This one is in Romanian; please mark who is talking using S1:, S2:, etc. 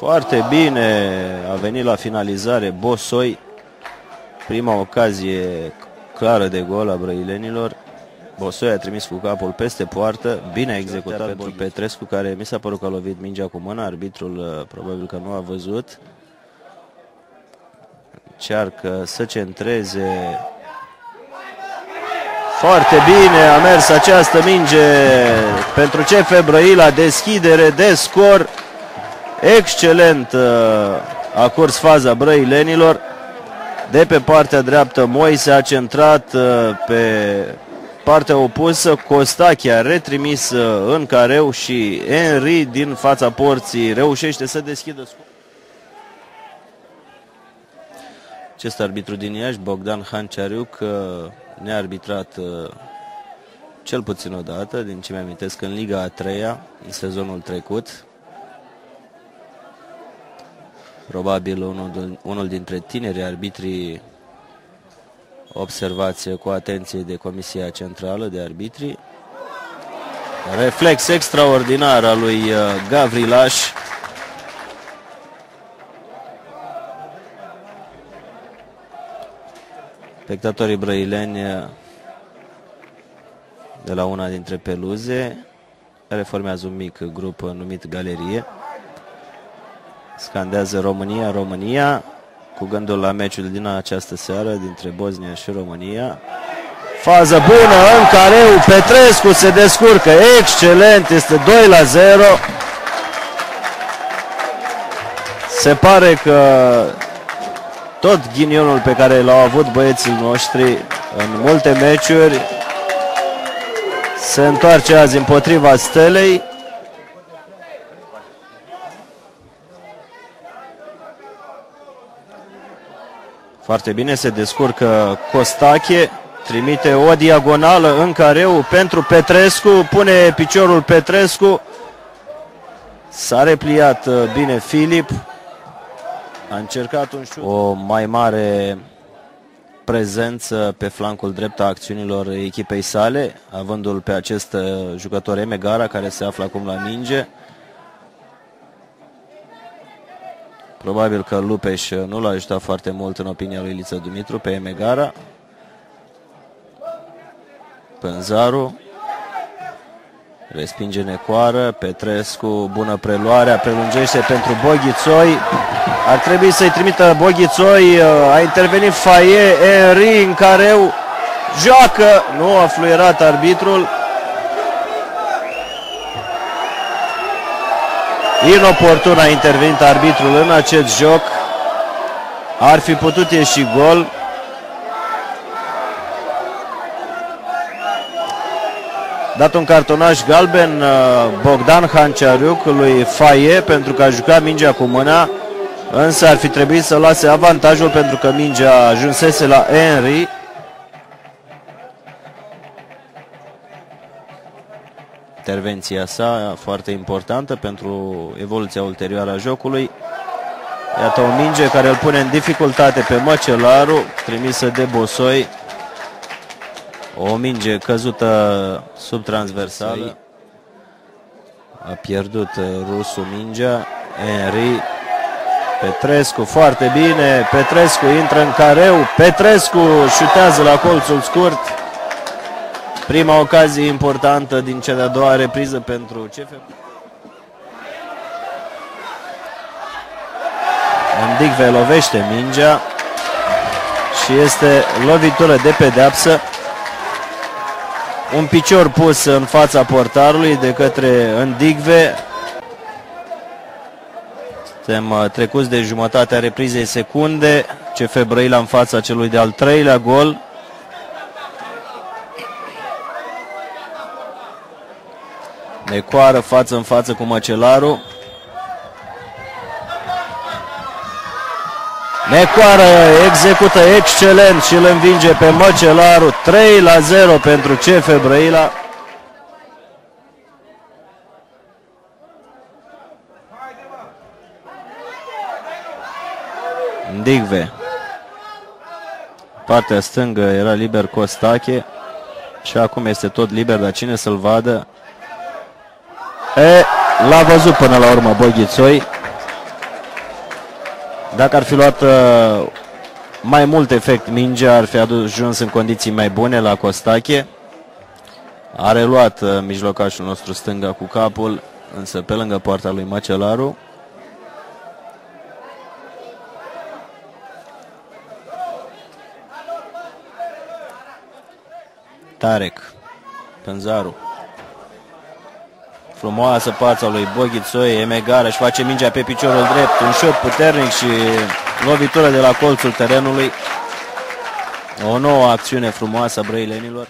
S1: Foarte bine a venit la finalizare Bosoi. Prima ocazie clară de gol a brăilenilor. Bosoi a trimis cu capul peste poartă. Bine a executat pentru Petrescu, care mi s-a părut că a lovit mingea cu mâna. Arbitrul probabil că nu a văzut. Încearcă să centreze. Foarte bine a mers această minge pentru CF Brăila. Deschidere de scor. Excelent a curs faza brăilenilor. De pe partea dreaptă Moise a centrat, pe partea opusă Costache a retrimis în careu și Henry din fața porții reușește să deschidă scor. Acest arbitru din Iași, Bogdan Hanciariuc, ne-a arbitrat cel puțin o dată, din ce mi-amintesc, în Liga a 3-a, în sezonul trecut. Probabil unul dintre tinerii arbitrii observați cu atenție de Comisia Centrală de Arbitri. Reflex extraordinar al lui Gavrilaș. Spectatorii brăileni de la una dintre peluze, care formează un mic grup numit Galerie, scandează România, România, cu gândul la meciul din această seară dintre Bosnia și România. Fază bună în careu, Petrescu se descurcă excelent, este 2-0. Se pare că tot ghinionul pe care l-au avut băieții noștri în multe meciuri se întoarce azi împotriva Stelei. Foarte bine se descurcă Costache, trimite o diagonală în careu pentru Petrescu, pune piciorul Petrescu, s-a repliat bine Filip, a încercat un șut. O mai mare prezență pe flancul drept a acțiunilor echipei sale, avându-l pe acest jucător Emegara, care se află acum la minge. Probabil că Lupeș nu l-a ajutat foarte mult, în opinia lui Liță Dumitru, pe Emegara. Pânzaru respinge Necoară, Petrescu, bună preluare, prelungește pentru Boghițoi. Ar trebui să-i trimită Boghițoi, a intervenit Faie, Henry în careu, joacă, nu a fluierat arbitrul. Inoportun a intervenit arbitrul în acest joc. Ar fi putut ieși gol. Dat un cartonaș galben Bogdan Hanciariuc lui Faie pentru că a jucat mingea cu mâna, însă ar fi trebuit să lase avantajul pentru că mingea ajunsese la Henry. Intervenția sa foarte importantă pentru evoluția ulterioară a jocului. Iată o minge care îl pune în dificultate pe Măcelaru, trimisă de Bosoi. O minge căzută sub transversală. A pierdut rusul mingea. Henry. Petrescu foarte bine. Petrescu intră în careu. Petrescu șutează la colțul scurt. Prima ocazie importantă din cea de-a doua repriză pentru CF. Ndicve lovește mingea și este lovitură de pedeapsă. Un picior pus în fața portarului de către Ndicve. Suntem trecuți de jumătatea reprizei secunde. CF Brăila în fața celui de-al treilea gol. Necoară față în față cu Măcelaru. Necoară execută excelent și îl învinge pe Măcelaru. 3-0 pentru CF Brăila. Ndicve. Partea stângă era liber Costache și acum este tot liber, dar cine să-l vadă? L-a văzut până la urmă Boghițoi. Dacă ar fi luat mai mult efect mingea, ar fi ajuns în condiții mai bune la Costache. A reluat mijlocașul nostru stânga cu capul, însă pe lângă poarta lui Măcelaru. Tarek, Pânzaru. Frumoasă pața lui Boghițoi, Emegara își face mingea pe piciorul drept, un șut puternic și lovitură de la colțul terenului. O nouă acțiune frumoasă a brăilenilor.